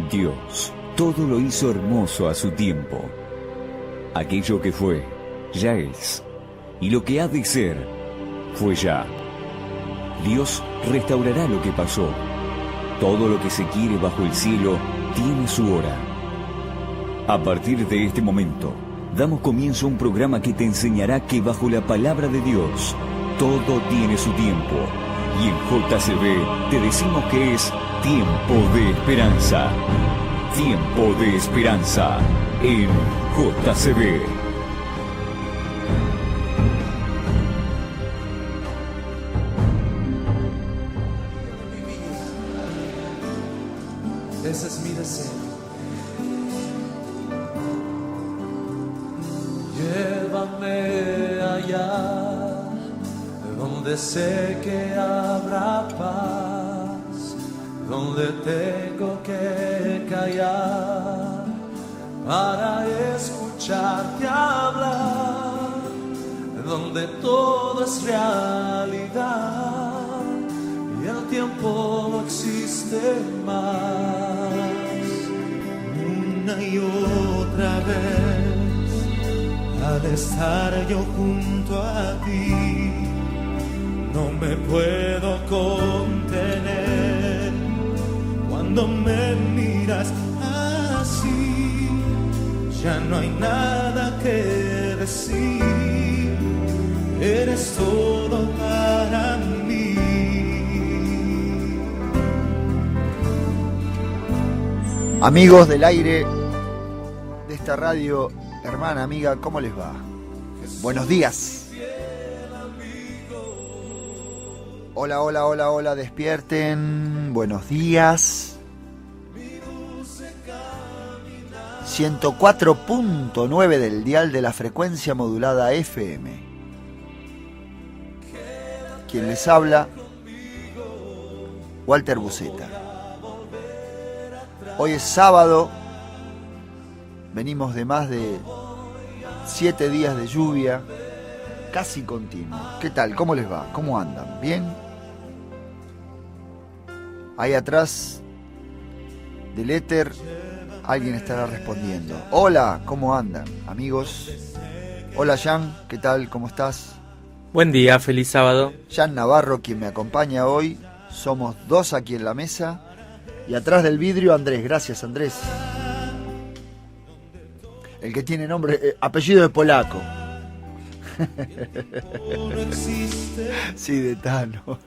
Dios todo lo hizo hermoso a su tiempo. Aquello que fue, ya es, y lo que ha de ser, fue ya. Dios restaurará lo que pasó. Todo lo que se quiere bajo el cielo tiene su hora. A partir de este momento, damos comienzo a un programa que te enseñará que bajo la palabra de Dios, todo tiene su tiempo. Y en JCB te decimos que es tiempo de esperanza. Tiempo de esperanza en JCB. Ese es mi deseo. Llévame allá, donde sé que habrá paz, donde tengo que callar para escucharte hablar, donde todo es realidad y el tiempo no existe más. Una y otra vez, al estar yo junto a ti, no me puedo contener. Cuando me miras así, ya no hay nada que decir. Eres todo para mí. Amigos del aire de esta radio, hermana, amiga, ¿cómo les va? Buenos días. Hola, hola, hola, hola, despierten. Buenos días. 104.9 del dial de la frecuencia modulada FM. Quien les habla, Walter Buceta. Hoy es sábado. Venimos de más de 7 días de lluvia, casi continua. ¿Qué tal? ¿Cómo les va? ¿Cómo andan? ¿Bien? Ahí atrás del éter alguien estará respondiendo. Hola, ¿cómo andan, amigos? Hola, Jan, ¿qué tal? ¿Cómo estás? Buen día, feliz sábado. Jan Navarro, quien me acompaña hoy. Somos 2 aquí en la mesa. Y atrás del vidrio, Andrés. Gracias, Andrés. El que tiene nombre, apellido de polaco. Sí, de Tano.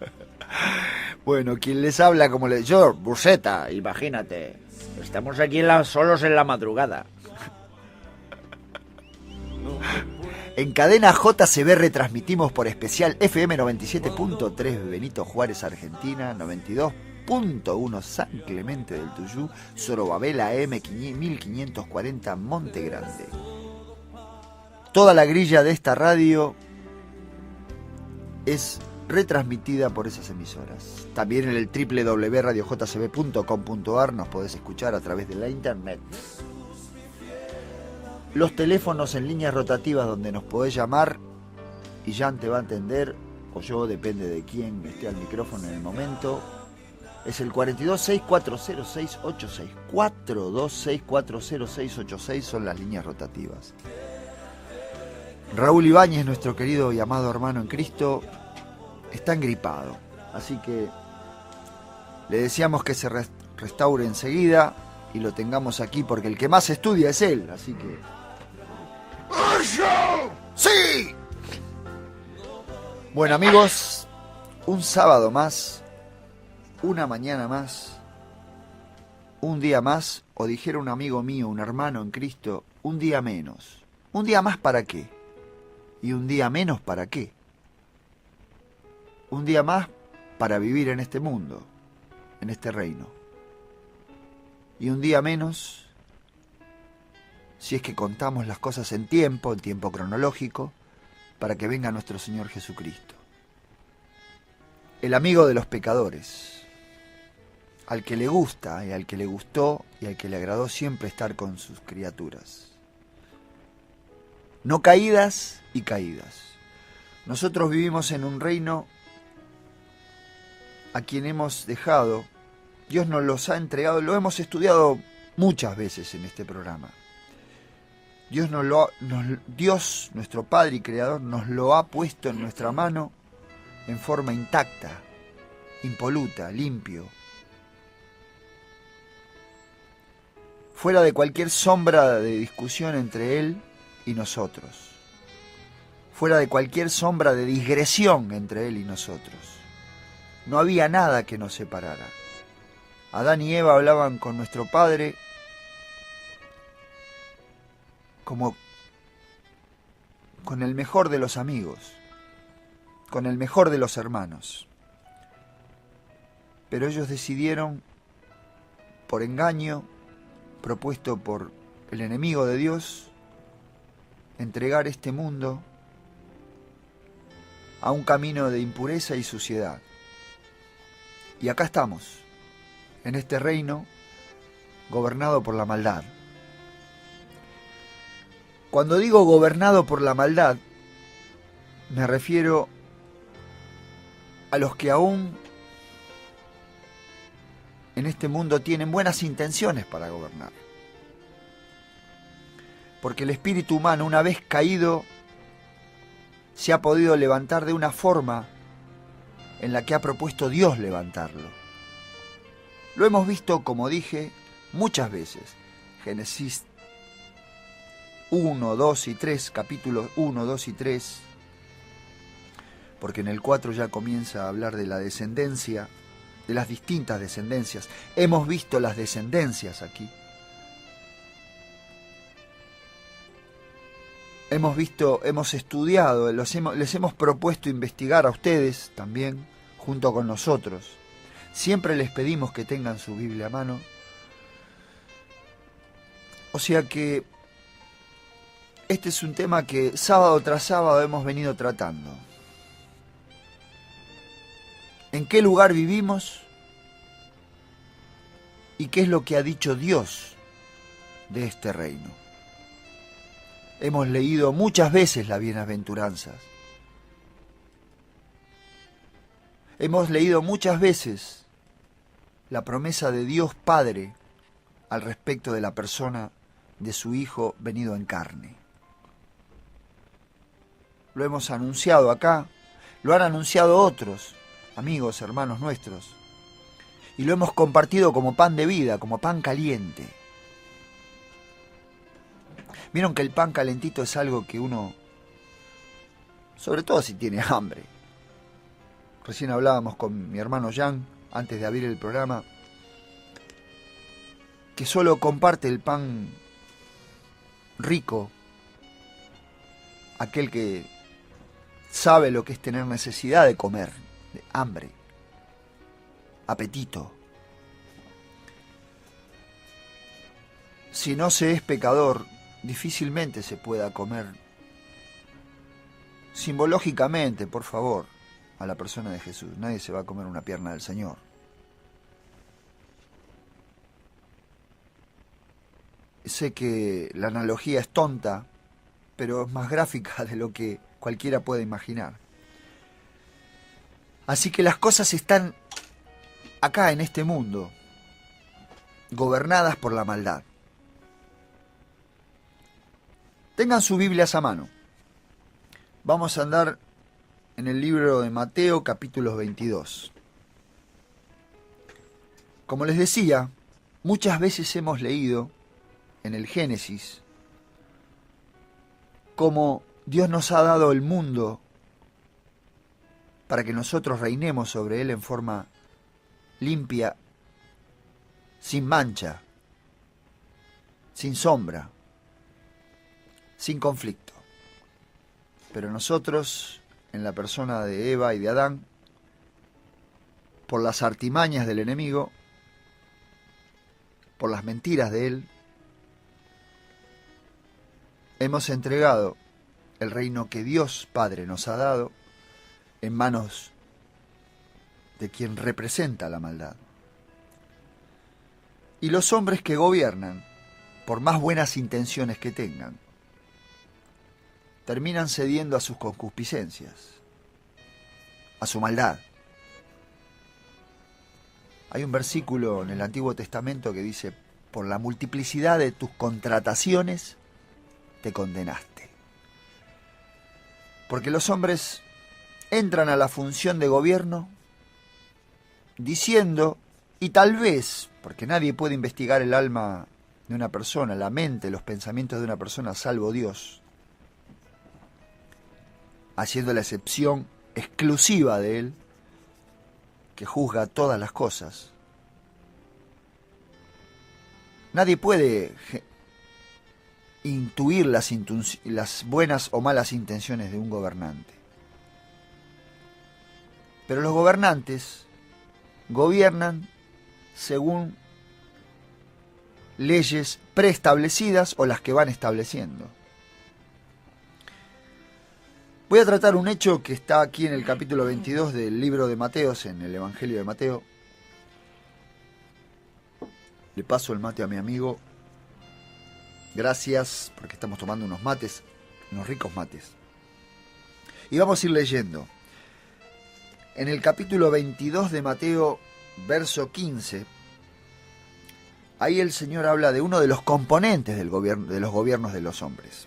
Bueno, quien les habla, como le... Yo, Buceta, imagínate. Estamos aquí solos en la madrugada. En cadena JCB retransmitimos por especial FM 97.3 Benito Juárez, Argentina, 92.1 San Clemente del Tuyú, Zorobabel AM 1540 Monte Grande. Toda la grilla de esta radio es retransmitida por esas emisoras. También en el www.radiojcb.com.ar nos podés escuchar a través de la internet. Los teléfonos en líneas rotativas donde nos podés llamar y Jan te va a atender, o yo, depende de quién esté al micrófono en el momento. Es el 426-40686. 426-40686 son las líneas rotativas. Raúl Ibáñez, nuestro querido y amado hermano en Cristo, está engripado, así que le deseamos que se restaure enseguida y lo tengamos aquí porque el que más estudia es él, así que... ¡Sí! Bueno, amigos, un sábado más, una mañana más, un día más, o dijera un amigo mío, un hermano en Cristo, un día menos. ¿Un día más para qué? ¿Y un día menos para qué? Un día más para vivir en este mundo, en este reino. Y un día menos, si es que contamos las cosas en tiempo cronológico, para que venga nuestro Señor Jesucristo. El amigo de los pecadores, al que le gusta y al que le gustó y al que le agradó siempre estar con sus criaturas. No caídas y caídas. Nosotros vivimos en un reino a quien hemos dejado, Dios nos los ha entregado, lo hemos estudiado muchas veces en este programa. Dios, nuestro Padre y Creador, nos lo ha puesto en nuestra mano en forma intacta, impoluta, limpio, fuera de cualquier sombra de discusión entre Él y nosotros, fuera de cualquier sombra de digresión entre Él y nosotros. No había nada que nos separara. Adán y Eva hablaban con nuestro Padre como con el mejor de los amigos, con el mejor de los hermanos. Pero ellos decidieron, por engaño propuesto por el enemigo de Dios, entregar este mundo a un camino de impureza y suciedad. Y acá estamos, en este reino gobernado por la maldad. Cuando digo gobernado por la maldad, me refiero a los que aún en este mundo tienen buenas intenciones para gobernar. Porque el espíritu humano, una vez caído, se ha podido levantar de una forma en la que ha propuesto Dios levantarlo. Lo hemos visto, como dije, muchas veces. Génesis 1, 2 y 3, capítulos 1, 2 y 3, porque en el 4 ya comienza a hablar de la descendencia, de las distintas descendencias. Hemos visto las descendencias aquí. Hemos estudiado, les hemos propuesto investigar a ustedes también, junto con nosotros. Siempre les pedimos que tengan su Biblia a mano. O sea que este es un tema que sábado tras sábado hemos venido tratando. ¿En qué lugar vivimos? ¿Y qué es lo que ha dicho Dios de este reino? Hemos leído muchas veces las bienaventuranzas. Hemos leído muchas veces la promesa de Dios Padre al respecto de la persona de su Hijo venido en carne. Lo hemos anunciado acá, lo han anunciado otros amigos, hermanos nuestros, y lo hemos compartido como pan de vida, como pan caliente. Vieron que el pan calentito es algo que uno, sobre todo si tiene hambre. Recién hablábamos con mi hermano Jan, antes de abrir el programa, que solo comparte el pan rico aquel que sabe lo que es tener necesidad de comer, de hambre, apetito. Si no se es pecador, difícilmente se pueda comer simbológicamente, por favor, a la persona de Jesús. Nadie se va a comer una pierna del Señor. Sé que la analogía es tonta, pero es más gráfica de lo que cualquiera puede imaginar. Así que las cosas están acá en este mundo, gobernadas por la maldad. Tengan sus Biblias a mano. Vamos a andar en el libro de Mateo, capítulo 22. Como les decía, muchas veces hemos leído en el Génesis cómo Dios nos ha dado el mundo para que nosotros reinemos sobre él en forma limpia, sin mancha, sin sombra, sin conflicto. Pero nosotros, en la persona de Eva y de Adán, por las artimañas del enemigo, por las mentiras de él, hemos entregado el reino que Dios Padre nos ha dado en manos de quien representa la maldad. Y los hombres que gobiernan, por más buenas intenciones que tengan, terminan cediendo a sus concupiscencias, a su maldad. Hay un versículo en el Antiguo Testamento que dice: por la multiplicidad de tus contrataciones, te condenaste. Porque los hombres entran a la función de gobierno diciendo, y tal vez, porque nadie puede investigar el alma de una persona, la mente, los pensamientos de una persona, salvo Dios, haciendo la excepción exclusiva de Él, que juzga todas las cosas. Nadie puede intuir las buenas o malas intenciones de un gobernante. Pero los gobernantes gobiernan según leyes preestablecidas o las que van estableciendo. Voy a tratar un hecho que está aquí en el capítulo 22 del libro de Mateo, en el Evangelio de Mateo. Le paso el mate a mi amigo. Gracias, porque estamos tomando unos mates, unos ricos mates. Y vamos a ir leyendo. En el capítulo 22 de Mateo, verso 15, ahí el Señor habla de uno de los componentes del gobierno, de los gobiernos de los hombres.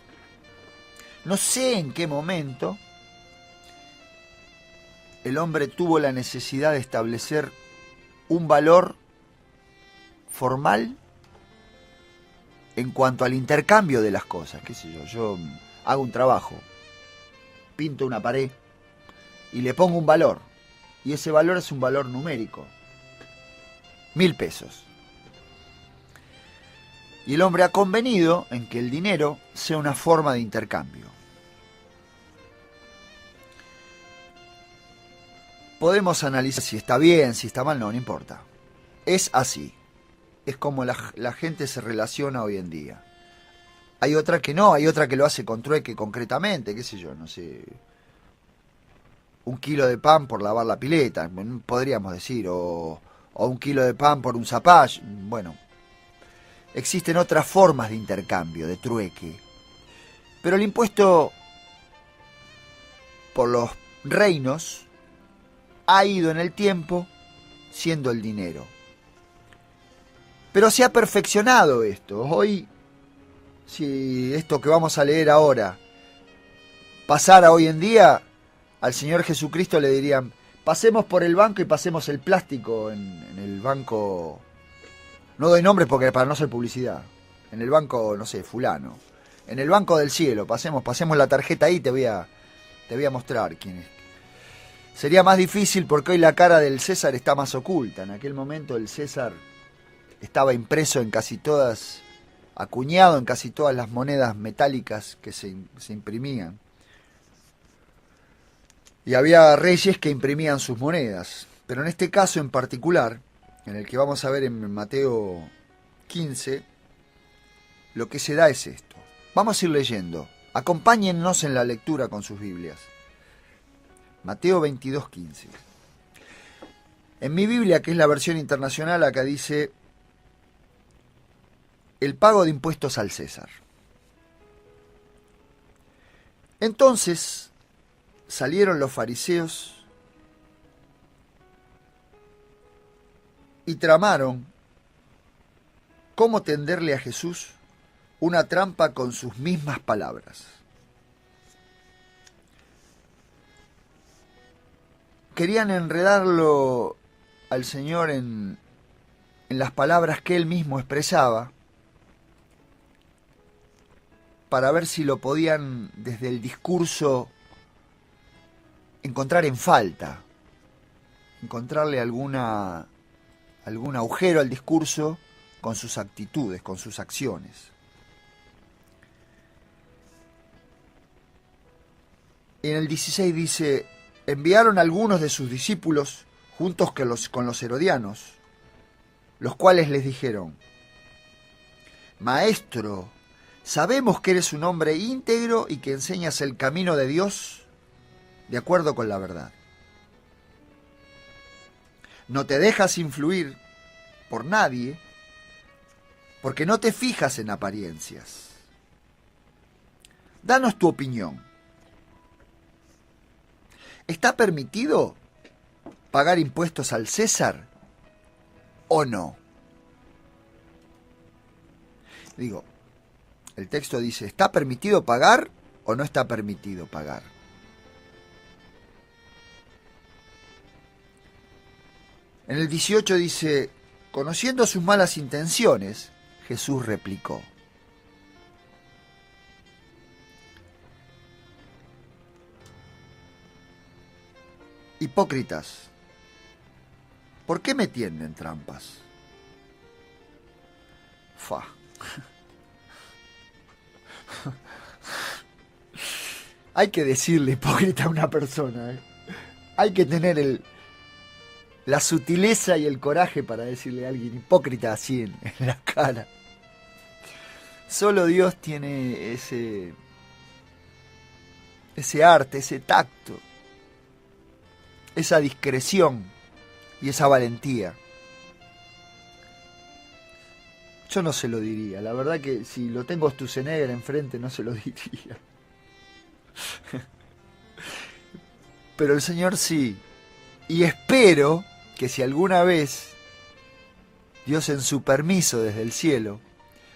No sé en qué momento el hombre tuvo la necesidad de establecer un valor formal en cuanto al intercambio de las cosas. Qué sé yo hago un trabajo, pinto una pared y le pongo un valor, y ese valor es un valor numérico, 1.000 pesos. Y el hombre ha convenido en que el dinero sea una forma de intercambio. Podemos analizar si está bien, si está mal, no importa. Es así. Es como la gente se relaciona hoy en día. Hay otra que no, hay otra que lo hace con trueque concretamente, qué sé yo, no sé. 1 kilo de pan por lavar la pileta, podríamos decir, o 1 kilo de pan por un zapallo. Bueno, existen otras formas de intercambio, de trueque. Pero el impuesto por los reinos ha ido en el tiempo siendo el dinero. Pero se ha perfeccionado esto. Hoy, si esto que vamos a leer ahora pasara hoy en día, al Señor Jesucristo le dirían, pasemos por el banco y pasemos el plástico en el banco. No doy nombres porque para no hacer publicidad. En el banco, no sé, fulano. En el banco del cielo, pasemos la tarjeta ahí, te voy a mostrar quién es. Sería más difícil porque hoy la cara del César está más oculta. En aquel momento el César estaba impreso en casi todas, acuñado en casi todas las monedas metálicas que se imprimían. Y había reyes que imprimían sus monedas. Pero en este caso en particular, en el que vamos a ver en Mateo 15, lo que se da es esto. Vamos a ir leyendo. Acompáñennos en la lectura con sus Biblias. Mateo 22, 15. En mi Biblia, que es la versión internacional, acá dice el pago de impuestos al César. Entonces salieron los fariseos y tramaron cómo tenderle a Jesús una trampa con sus mismas palabras. Querían enredarlo al Señor en las palabras que Él mismo expresaba, para ver si lo podían desde el discurso encontrar en falta, encontrarle algún agujero al discurso con sus actitudes, con sus acciones. En el 16 dice, enviaron algunos de sus discípulos juntos con los herodianos, los cuales les dijeron, Maestro, sabemos que eres un hombre íntegro y que enseñas el camino de Dios de acuerdo con la verdad. No te dejas influir por nadie porque no te fijas en apariencias. Danos tu opinión. ¿Está permitido pagar impuestos al César o no? Digo, el texto dice, ¿está permitido pagar o no está permitido pagar? En el 18 dice, conociendo sus malas intenciones, Jesús replicó. Hipócritas, ¿por qué me tienden trampas? Fa. Hay que decirle hipócrita a una persona, ¿eh? Hay que tener la sutileza y el coraje para decirle a alguien hipócrita así en la cara. Solo Dios tiene ese arte, ese tacto, esa discreción y esa valentía. Yo no se lo diría, la verdad que si lo tengo a Sturzenegger enfrente no se lo diría. Pero el Señor sí. Y espero que si alguna vez Dios en su permiso desde el cielo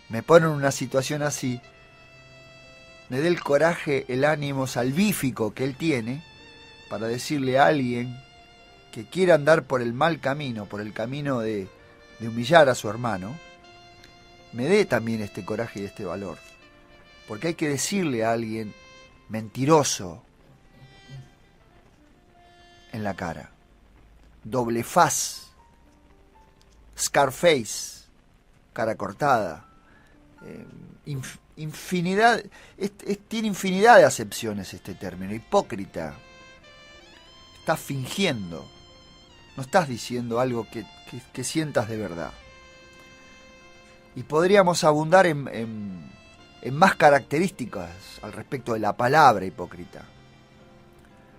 me pone en una situación así, me dé el coraje, el ánimo salvífico que Él tiene para decirle a alguien que quiera andar por el mal camino, por el camino de humillar a su hermano, me dé también este coraje y este valor. Porque hay que decirle a alguien mentiroso en la cara, doble faz, Scarface, cara cortada, infinidad, tiene infinidad de acepciones este término. Hipócrita, estás fingiendo, no estás diciendo algo que sientas de verdad. Y podríamos abundar en más características al respecto de la palabra hipócrita.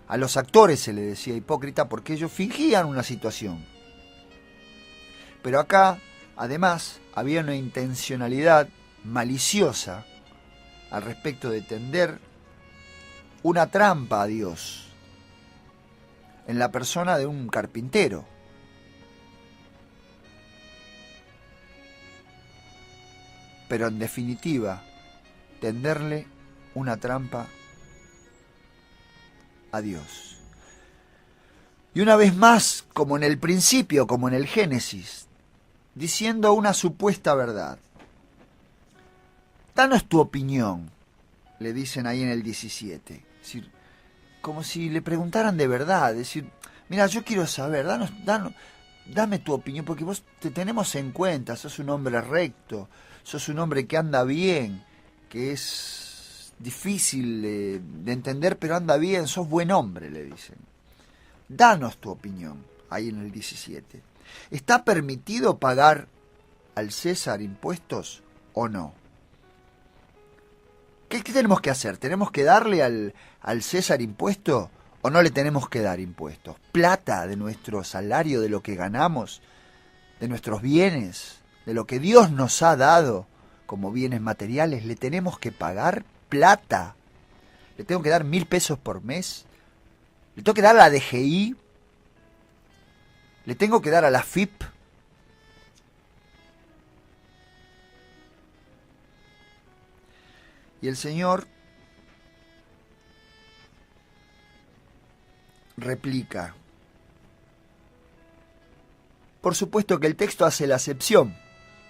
A los actores se les decía hipócrita porque ellos fingían una situación. Pero acá, además, había una intencionalidad maliciosa al respecto de tender una trampa a Dios en la persona de un carpintero. Pero en definitiva, tenderle una trampa a Dios. Y una vez más, como en el principio, como en el Génesis, diciendo una supuesta verdad. Danos tu opinión, le dicen ahí en el 17. Es decir, como si le preguntaran de verdad. Es decir, mira, yo quiero saber, dame tu opinión, porque vos te tenemos en cuenta, sos un hombre recto, sos un hombre que anda bien, que es difícil de entender, pero anda bien, sos buen hombre, le dicen. Danos tu opinión, ahí en el 17. ¿Está permitido pagar al César impuestos o no? ¿Qué tenemos que hacer? ¿Tenemos que darle al César impuesto o no le tenemos que dar impuestos? ¿Plata de nuestro salario, de lo que ganamos, de nuestros bienes, de lo que Dios nos ha dado como bienes materiales? ¿Le tenemos que pagar plata? ¿Le tengo que dar 1.000 pesos por mes? ¿Le tengo que dar a la DGI? ¿Le tengo que dar a la FIP? Y el Señor replica. Por supuesto que el texto hace la acepción,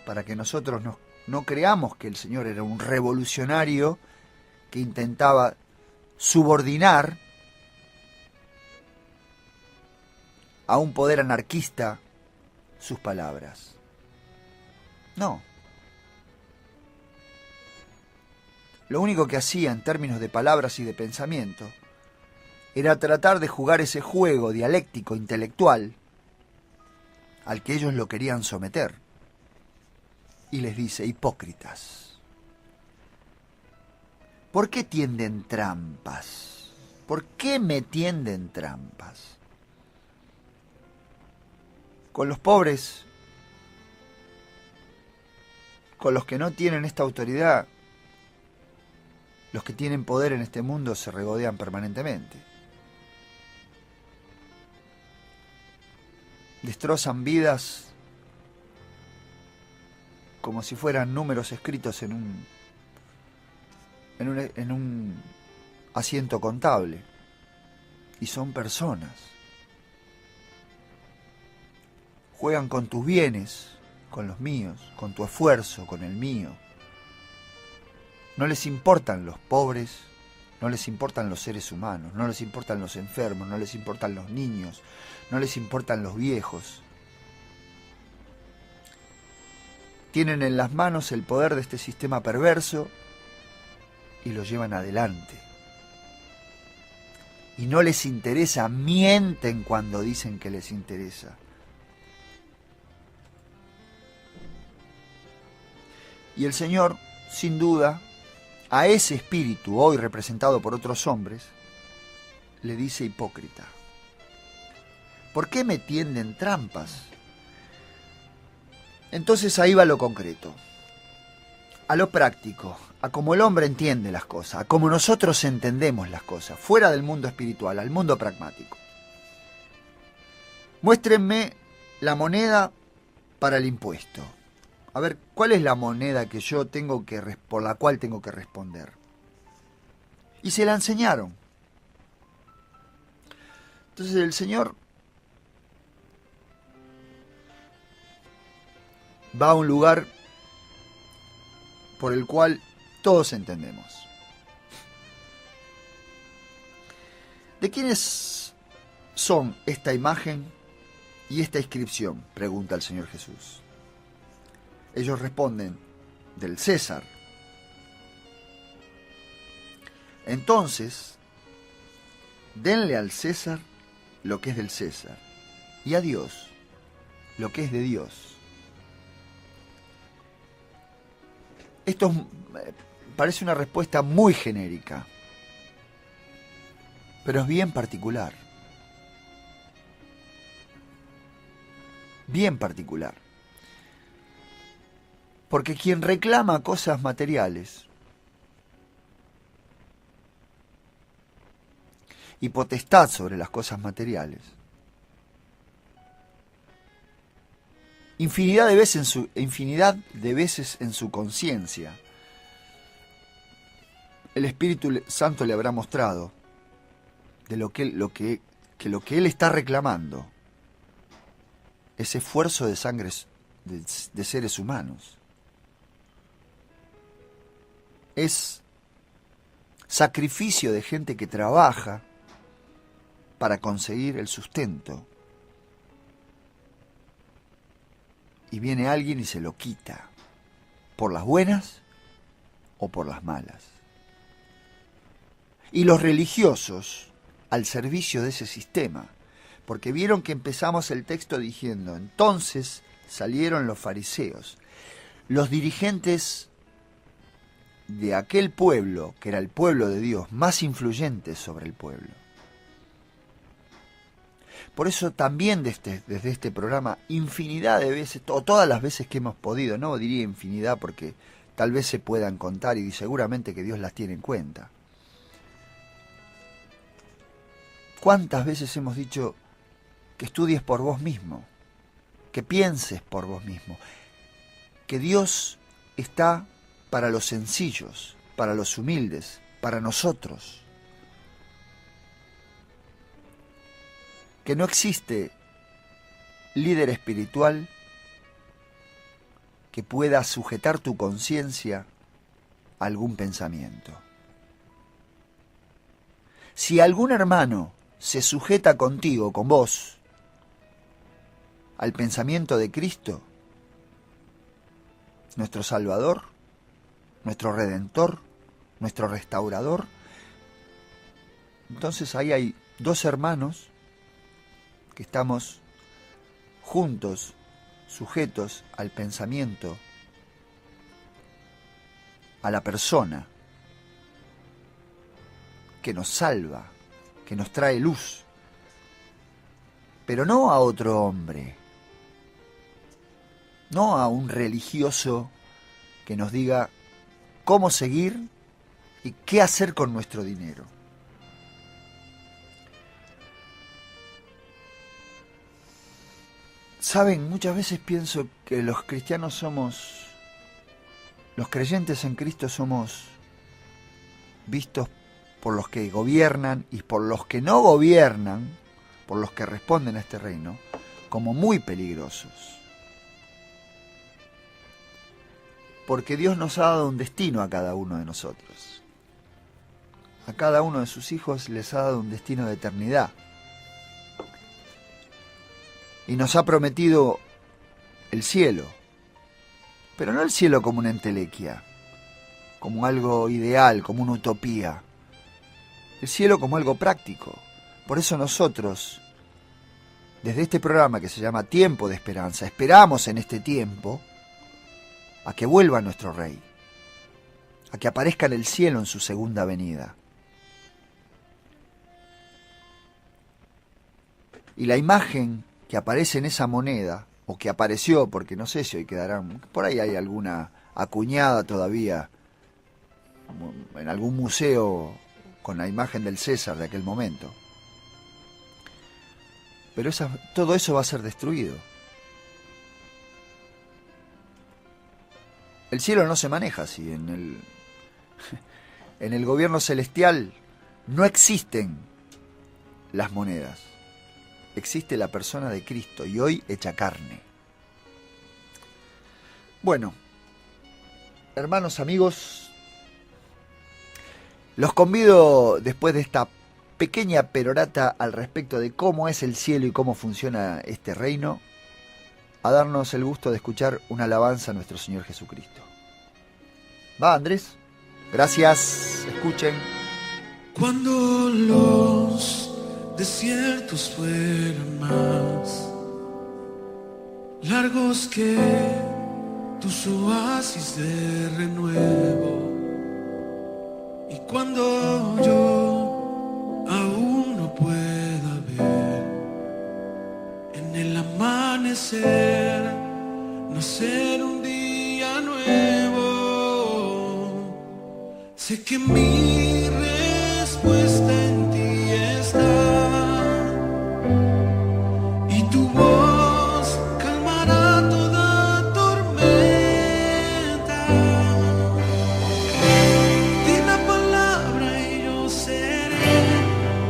para que nosotros no creamos que el Señor era un revolucionario que intentaba subordinar a un poder anarquista sus palabras. No. Lo único que hacía en términos de palabras y de pensamiento era tratar de jugar ese juego dialéctico intelectual al que ellos lo querían someter. Y les dice, hipócritas, ¿por qué tienden trampas? ¿Por qué me tienden trampas? Con los pobres, con los que no tienen esta autoridad, los que tienen poder en este mundo se regodean permanentemente. Destrozan vidas como si fueran números escritos en un asiento contable. Y son personas. Juegan con tus bienes, con los míos, con tu esfuerzo, con el mío. No les importan los pobres, no les importan los seres humanos, no les importan los enfermos, no les importan los niños, no les importan los viejos. Tienen en las manos el poder de este sistema perverso y lo llevan adelante. Y no les interesa, mienten cuando dicen que les interesa. Y el Señor, sin duda, a ese espíritu, hoy representado por otros hombres, le dice hipócrita. ¿Por qué me tienden trampas? Entonces ahí va lo concreto, a lo práctico, a cómo el hombre entiende las cosas, a cómo nosotros entendemos las cosas, fuera del mundo espiritual, al mundo pragmático. Muéstrenme la moneda para el impuesto. A ver, ¿cuál es la moneda que yo tengo por la cual tengo que responder? Y se la enseñaron. Entonces el Señor va a un lugar por el cual todos entendemos. ¿De quiénes son esta imagen y esta inscripción?, pregunta el Señor Jesús. Ellos responden, del César. Entonces, denle al César lo que es del César, y a Dios lo que es de Dios. Esto parece una respuesta muy genérica, pero es bien particular. Bien particular. Porque quien reclama cosas materiales y potestad sobre las cosas materiales, infinidad de veces en su conciencia, el Espíritu Santo le habrá mostrado de lo que él está reclamando es esfuerzo de sangre de seres humanos. Es sacrificio de gente que trabaja para conseguir el sustento. Y viene alguien y se lo quita, por las buenas o por las malas. Y los religiosos al servicio de ese sistema, porque vieron que empezamos el texto diciendo, entonces salieron los fariseos, los dirigentes de aquel pueblo, que era el pueblo de Dios, más influyentes sobre el pueblo. Por eso también desde este programa, infinidad de veces, o todas las veces que hemos podido, no diría infinidad porque tal vez se puedan contar y seguramente que Dios las tiene en cuenta. ¿Cuántas veces hemos dicho que estudies por vos mismo, que pienses por vos mismo, que Dios está para los sencillos, para los humildes, para nosotros? Que no existe líder espiritual que pueda sujetar tu conciencia a algún pensamiento. Si algún hermano se sujeta contigo, con vos, al pensamiento de Cristo, nuestro Salvador, nuestro Redentor, nuestro Restaurador, entonces ahí hay dos hermanos que estamos juntos, sujetos al pensamiento, a la persona que nos salva, que nos trae luz, pero no a otro hombre, no a un religioso que nos diga cómo seguir y qué hacer con nuestro dinero. Saben, muchas veces pienso que los cristianos somos Los creyentes en Cristo somos vistos por los que gobiernan y por los que no gobiernan, por los que responden a este reino, como muy peligrosos. Porque Dios nos ha dado un destino a cada uno de nosotros. A cada uno de sus hijos les ha dado un destino de eternidad. Y nos ha prometido el cielo, pero no el cielo como una entelequia, como algo ideal, como una utopía. El cielo como algo práctico. Por eso nosotros, desde este programa que se llama Tiempo de Esperanza, esperamos en este tiempo a que vuelva nuestro Rey, a que aparezca en el cielo en su segunda venida. Y la imagen que aparece en esa moneda, o que apareció, porque no sé si hoy quedarán, por ahí hay alguna acuñada todavía en algún museo con la imagen del César de aquel momento. Pero todo eso va a ser destruido. El cielo no se maneja así. En el gobierno celestial no existen las monedas. Existe la persona de Cristo y hoy hecha carne. Bueno, hermanos, amigos, los convido después de esta pequeña perorata al respecto de cómo es el cielo y cómo funciona este reino, a darnos el gusto de escuchar una alabanza a nuestro Señor Jesucristo. ¿Va, Andrés? Gracias, escuchen. Cuando los desiertos fueron más largos que tus oasis de renuevo, y cuando yo aún no pueda ver en el amanecer nacer un día nuevo, sé que mi respuesta en ti está. Tu voz calmará toda tormenta. Di la palabra y yo seré.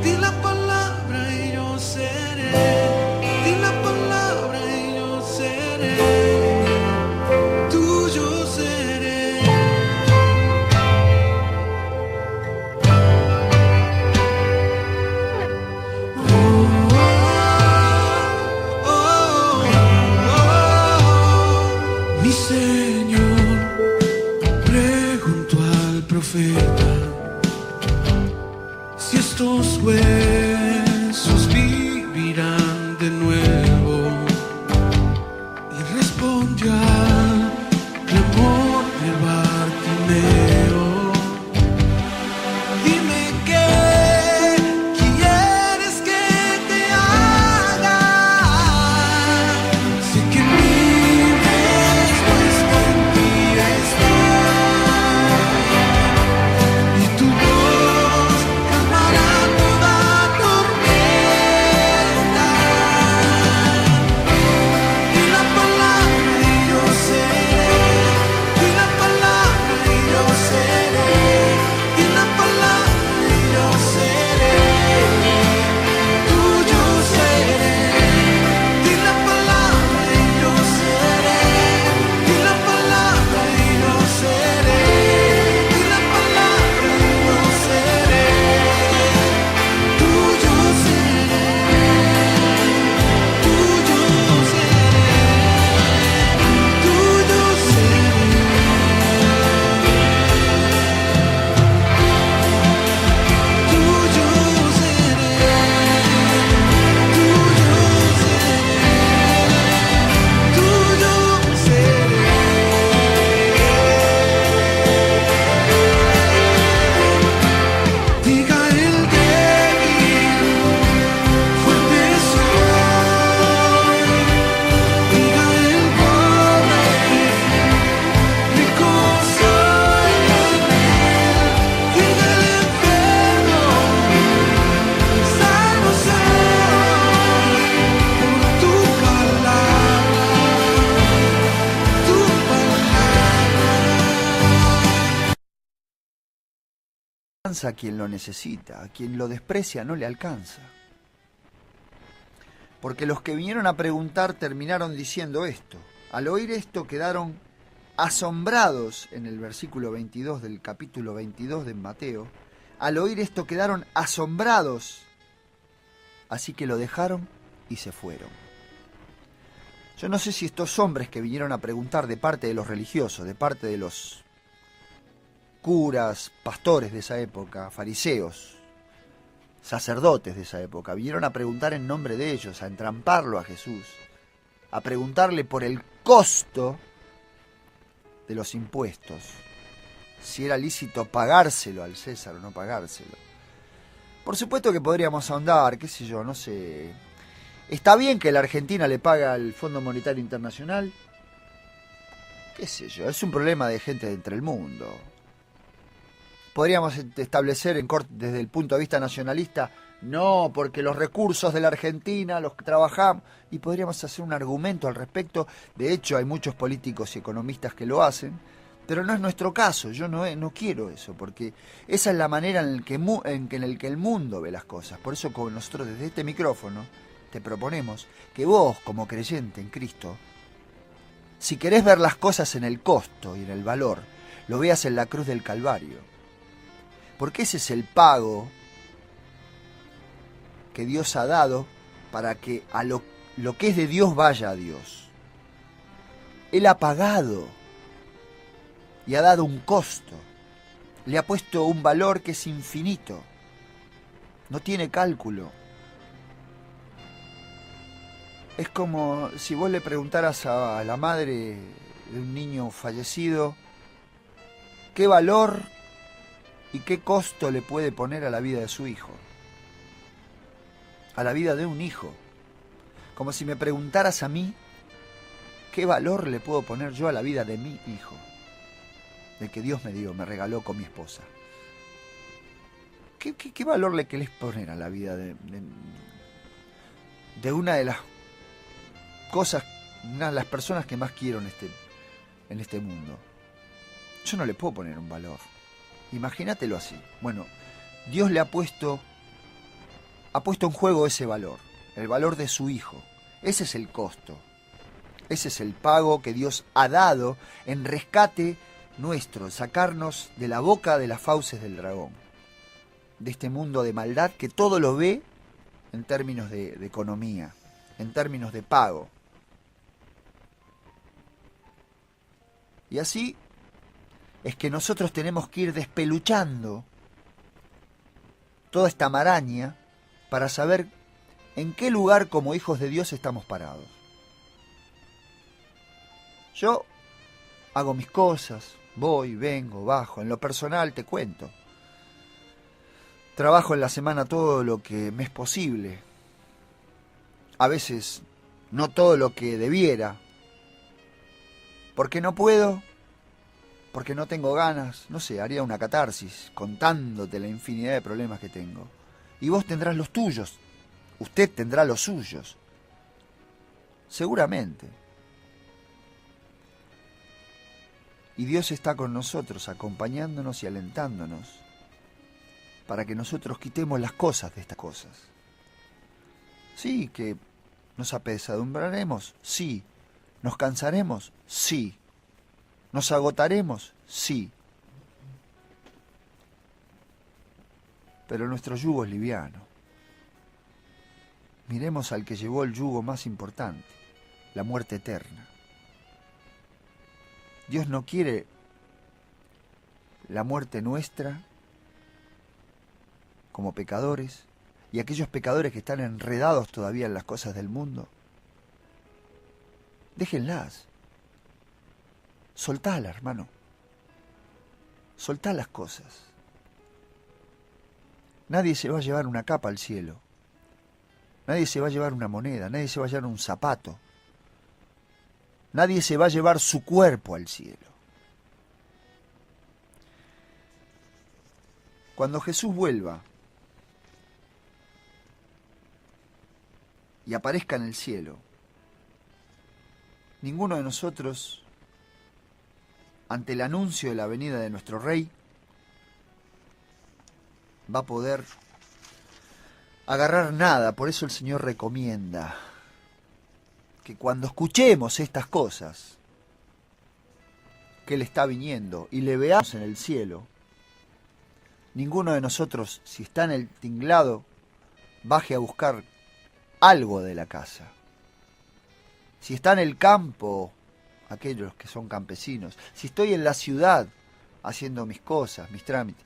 Di la palabra y yo seré. Di la palabra y yo seré. Tuyo seré. alcanza a quien lo necesita, a quien lo desprecia no le alcanza. Porque los que vinieron a preguntar terminaron diciendo esto. Al oír esto quedaron asombrados, en el versículo 22 del capítulo 22 de Mateo. Al oír esto quedaron asombrados, así que lo dejaron y se fueron. Yo no sé si estos hombres que vinieron a preguntar de parte de los religiosos, de parte de los curas, pastores de esa época, fariseos, sacerdotes de esa época, vinieron a preguntar en nombre de ellos, a entramparlo a Jesús, a preguntarle por el costo de los impuestos, si era lícito pagárselo al César o no pagárselo. Por supuesto que podríamos ahondar, qué sé yo, no sé. ¿Está bien que la Argentina le paga al Fondo Monetario Internacional? Qué sé yo, es un problema de gente de entre el mundo. Podríamos establecer desde el punto de vista nacionalista, no, porque los recursos de la Argentina los trabajamos, y podríamos hacer un argumento al respecto. De hecho, hay muchos políticos y economistas que lo hacen, pero no es nuestro caso. Yo no quiero eso, porque esa es la manera en el que el mundo ve las cosas. Por eso, como nosotros desde este micrófono te proponemos que vos, como creyente en Cristo, si querés ver las cosas en el costo y en el valor, lo veas en la cruz del Calvario. Porque ese es el pago que Dios ha dado para que a lo que es de Dios vaya a Dios. Él ha pagado y ha dado un costo. Le ha puesto un valor que es infinito. No tiene cálculo. Es como si vos le preguntaras a la madre de un niño fallecido qué valor y qué costo le puede poner a la vida de su hijo, a la vida de un hijo. Como si me preguntaras a mí qué valor le puedo poner yo a la vida de mi hijo, del que Dios me regaló con mi esposa. ¿Qué valor le querés poner a la vida de una de las cosas, una de las personas que más quiero en este mundo? Yo no le puedo poner un valor. Imagínatelo así. Bueno, Dios le ha puesto en juego ese valor, el valor de su hijo. Ese es el costo. Ese es el pago que Dios ha dado en rescate nuestro, sacarnos de la boca de las fauces del dragón, de este mundo de maldad que todo lo ve en términos de economía, en términos de pago. Y así es que nosotros tenemos que ir despeluchando toda esta maraña para saber en qué lugar como hijos de Dios estamos parados. Yo hago mis cosas, voy, vengo, bajo. En lo personal te cuento. Trabajo en la semana todo lo que me es posible. A veces no todo lo que debiera. ¿Por qué no puedo? Porque no tengo ganas. No sé, haría una catarsis contándote la infinidad de problemas que tengo. Y vos tendrás los tuyos. Usted tendrá los suyos. Seguramente. Y Dios está con nosotros, acompañándonos y alentándonos para que nosotros quitemos las cosas de estas cosas. Sí, que nos apesadumbraremos, sí. Nos cansaremos, sí. Nos agotaremos, sí. Pero nuestro yugo es liviano. Miremos al que llevó el yugo más importante, la muerte eterna. Dios no quiere la muerte nuestra como pecadores y aquellos pecadores que están enredados todavía en las cosas del mundo. Déjenlas. Soltala, hermano. Soltá las cosas. Nadie se va a llevar una capa al cielo. Nadie se va a llevar una moneda. Nadie se va a llevar un zapato. Nadie se va a llevar su cuerpo al cielo. Cuando Jesús vuelva y aparezca en el cielo, ninguno de nosotros, ante el anuncio de la venida de nuestro Rey, va a poder agarrar nada. Por eso el Señor recomienda que cuando escuchemos estas cosas, que Él está viniendo y le veamos en el cielo, ninguno de nosotros, si está en el tinglado, baje a buscar algo de la casa. Si está en el campo, aquellos que son campesinos, si estoy en la ciudad haciendo mis cosas, mis trámites,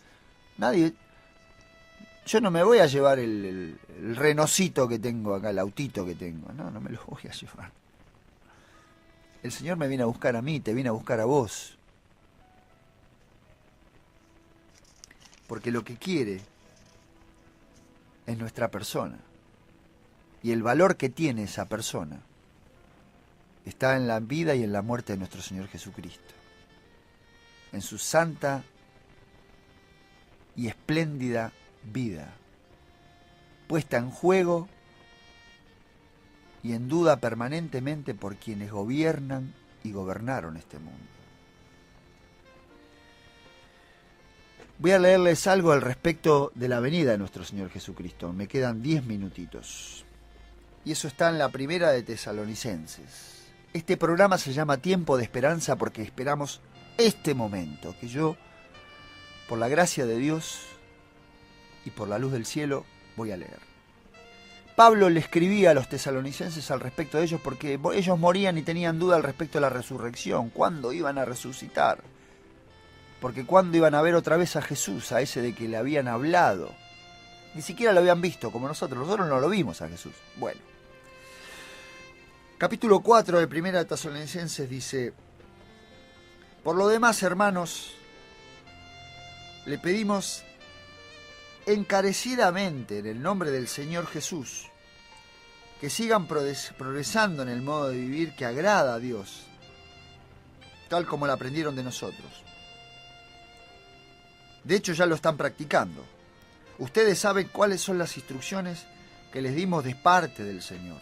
yo no me voy a llevar el renocito que tengo acá, el autito que tengo, no me lo voy a llevar. El Señor me viene a buscar a mí, te viene a buscar a vos. Porque lo que quiere es nuestra persona. Y el valor que tiene esa persona está en la vida y en la muerte de nuestro Señor Jesucristo. En su santa y espléndida vida, puesta en juego y en duda permanentemente por quienes gobiernan y gobernaron este mundo. Voy a leerles algo al respecto de la venida de nuestro Señor Jesucristo. Me quedan 10 minutitos. Y eso está en la primera de Tesalonicenses. Este programa se llama Tiempo de Esperanza porque esperamos este momento que yo, por la gracia de Dios y por la luz del cielo, voy a leer. Pablo le escribía a los tesalonicenses al respecto de ellos porque ellos morían y tenían duda al respecto de la resurrección. ¿Cuándo iban a resucitar? Porque cuándo iban a ver otra vez a Jesús, a ese de que le habían hablado. Ni siquiera lo habían visto como nosotros no lo vimos a Jesús. Bueno. Capítulo 4 de Primera de Tesalonicenses dice: por lo demás, hermanos, le pedimos encarecidamente en el nombre del Señor Jesús que sigan progresando en el modo de vivir que agrada a Dios, tal como lo aprendieron de nosotros. De hecho, ya lo están practicando. Ustedes saben cuáles son las instrucciones que les dimos de parte del Señor.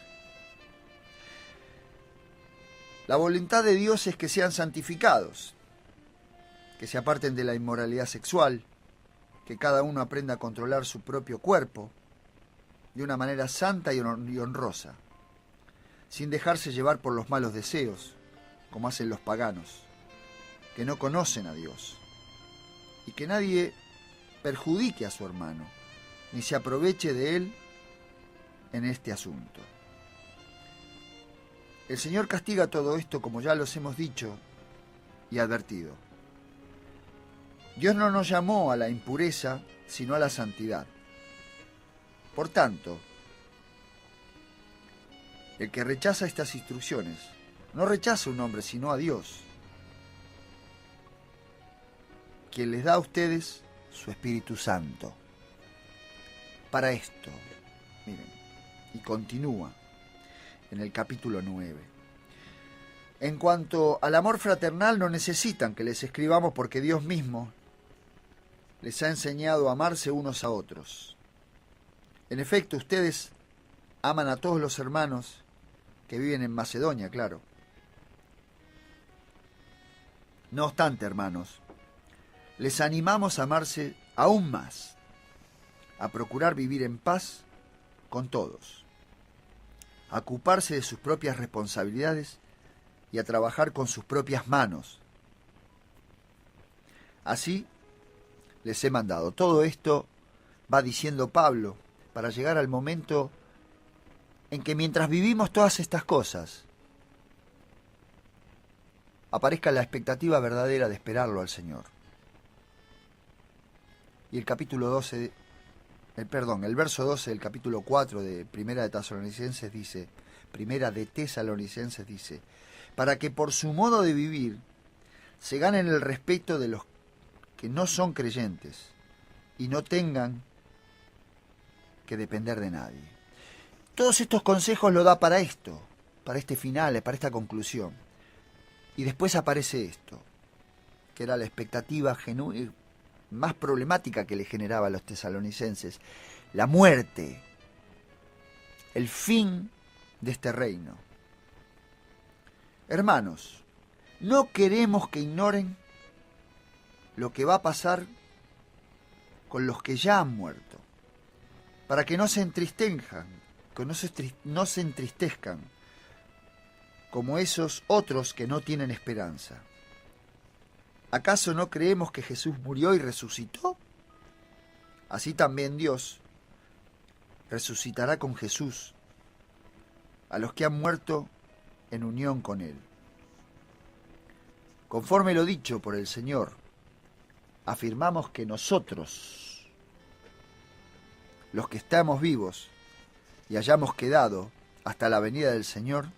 La voluntad de Dios es que sean santificados, que se aparten de la inmoralidad sexual, que cada uno aprenda a controlar su propio cuerpo de una manera santa y honrosa, sin dejarse llevar por los malos deseos, como hacen los paganos, que no conocen a Dios, y que nadie perjudique a su hermano, ni se aproveche de él en este asunto. El Señor castiga todo esto, como ya los hemos dicho y advertido. Dios no nos llamó a la impureza, sino a la santidad. Por tanto, el que rechaza estas instrucciones no rechaza a un hombre, sino a Dios, quien les da a ustedes su Espíritu Santo. Para esto, miren, y continúa en el capítulo 9. En cuanto al amor fraternal, no necesitan que les escribamos porque Dios mismo les ha enseñado a amarse unos a otros. En efecto, ustedes aman a todos los hermanos que viven en Macedonia, claro. No obstante, hermanos, les animamos a amarse aún más, a procurar vivir en paz con todos, a ocuparse de sus propias responsabilidades y a trabajar con sus propias manos. Así les he mandado. Todo esto va diciendo Pablo para llegar al momento en que mientras vivimos todas estas cosas, aparezca la expectativa verdadera de esperarlo al Señor. Y el verso 12 del capítulo 4 de Primera de Tesalonicenses dice, para que por su modo de vivir se ganen el respeto de los que no son creyentes y no tengan que depender de nadie. Todos estos consejos lo da para esto, para este final, para esta conclusión. Y después aparece esto, que era la expectativa genuina, más problemática que le generaba a los tesalonicenses, la muerte, el fin de este reino. Hermanos, no queremos que ignoren lo que va a pasar con los que ya han muerto, para que no se entristezcan, no se entristezcan como esos otros que no tienen esperanza. ¿Acaso no creemos que Jesús murió y resucitó? Así también Dios resucitará con Jesús a los que han muerto en unión con Él. Conforme lo dicho por el Señor, afirmamos que nosotros, los que estamos vivos y hayamos quedado hasta la venida del Señor,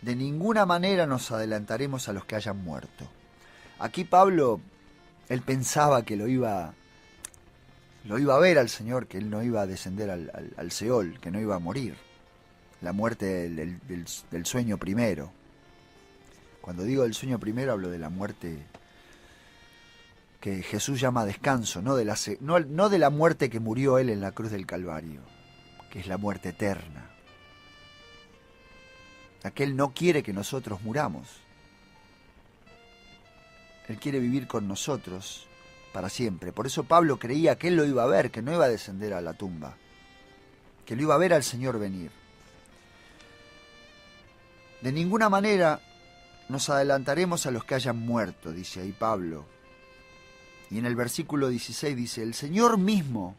de ninguna manera nos adelantaremos a los que hayan muerto. Aquí Pablo, él pensaba que lo iba a ver al Señor, que él no iba a descender al Seol, que no iba a morir. La muerte del sueño primero. Cuando digo del sueño primero hablo de la muerte que Jesús llama descanso, no de la muerte que murió Él en la cruz del Calvario, que es la muerte eterna. Aquel no quiere que nosotros muramos. Él quiere vivir con nosotros para siempre. Por eso Pablo creía que Él lo iba a ver, que no iba a descender a la tumba, que lo iba a ver al Señor venir. De ninguna manera nos adelantaremos a los que hayan muerto, dice ahí Pablo. Y en el versículo 16 dice, el Señor mismo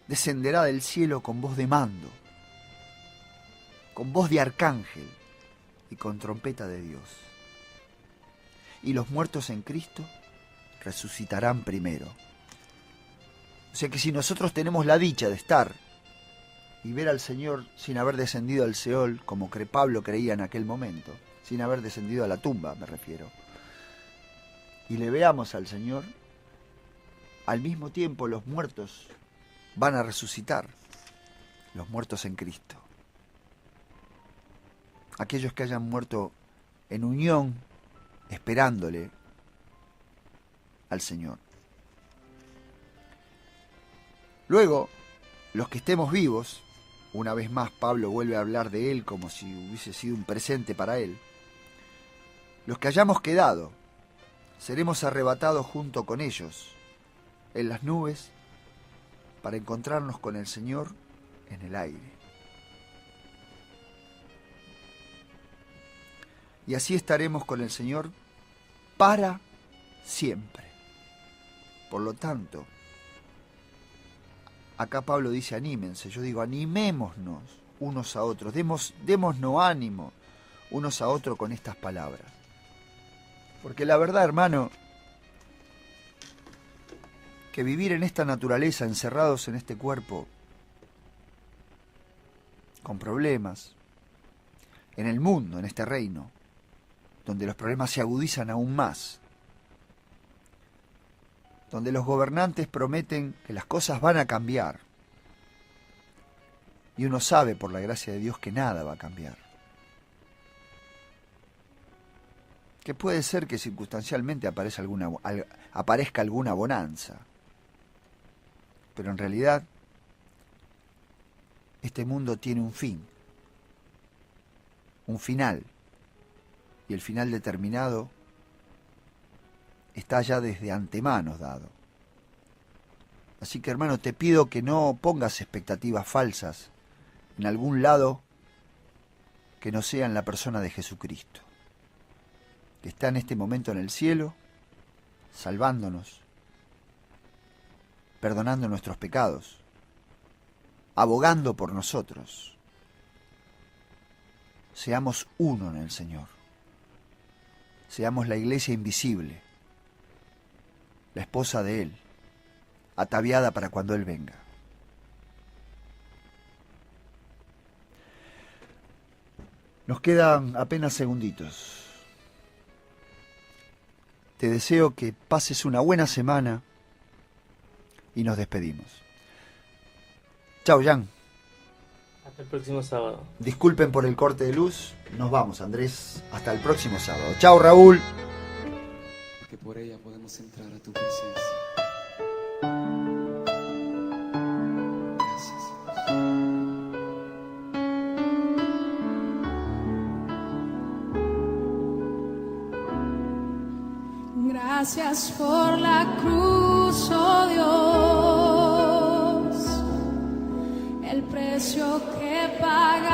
descenderá del cielo con voz de mando, con voz de arcángel y con trompeta de Dios. Y los muertos en Cristo resucitarán primero. O sea que si nosotros tenemos la dicha de estar y ver al Señor sin haber descendido al Seol, como Pablo creía en aquel momento, sin haber descendido a la tumba, me refiero, y le veamos al Señor, al mismo tiempo los muertos van a resucitar, los muertos en Cristo. Aquellos que hayan muerto en unión, esperándole al Señor. Luego, los que estemos vivos, una vez más Pablo vuelve a hablar de Él como si hubiese sido un presente para Él, los que hayamos quedado, seremos arrebatados junto con ellos en las nubes para encontrarnos con el Señor en el aire. Y así estaremos con el Señor para siempre. Por lo tanto, acá Pablo dice anímense, yo digo animémonos unos a otros, démonos ánimo unos a otros con estas palabras. Porque la verdad, hermano, que vivir en esta naturaleza, encerrados en este cuerpo, con problemas, en el mundo, en este reino, donde los problemas se agudizan aún más, donde los gobernantes prometen que las cosas van a cambiar, y uno sabe por la gracia de Dios que nada va a cambiar. Que puede ser que circunstancialmente aparezca alguna bonanza, pero en realidad este mundo tiene un fin, un final, y el final determinado está ya desde antemano dado. Así que, hermano, te pido que no pongas expectativas falsas en algún lado que no sea en la persona de Jesucristo, que está en este momento en el cielo, salvándonos, perdonando nuestros pecados, abogando por nosotros. Seamos uno en el Señor. Seamos la iglesia invisible, la esposa de Él, ataviada para cuando Él venga. Nos quedan apenas segunditos. Te deseo que pases una buena semana y nos despedimos. Chao, Jan. Hasta el próximo sábado. Disculpen por el corte de luz. Nos vamos, Andrés. Hasta el próximo sábado. Chao, Raúl. Que por ella podemos entrar a tu presencia. Gracias. Gracias por la cruz, oh Dios, el precio que paga.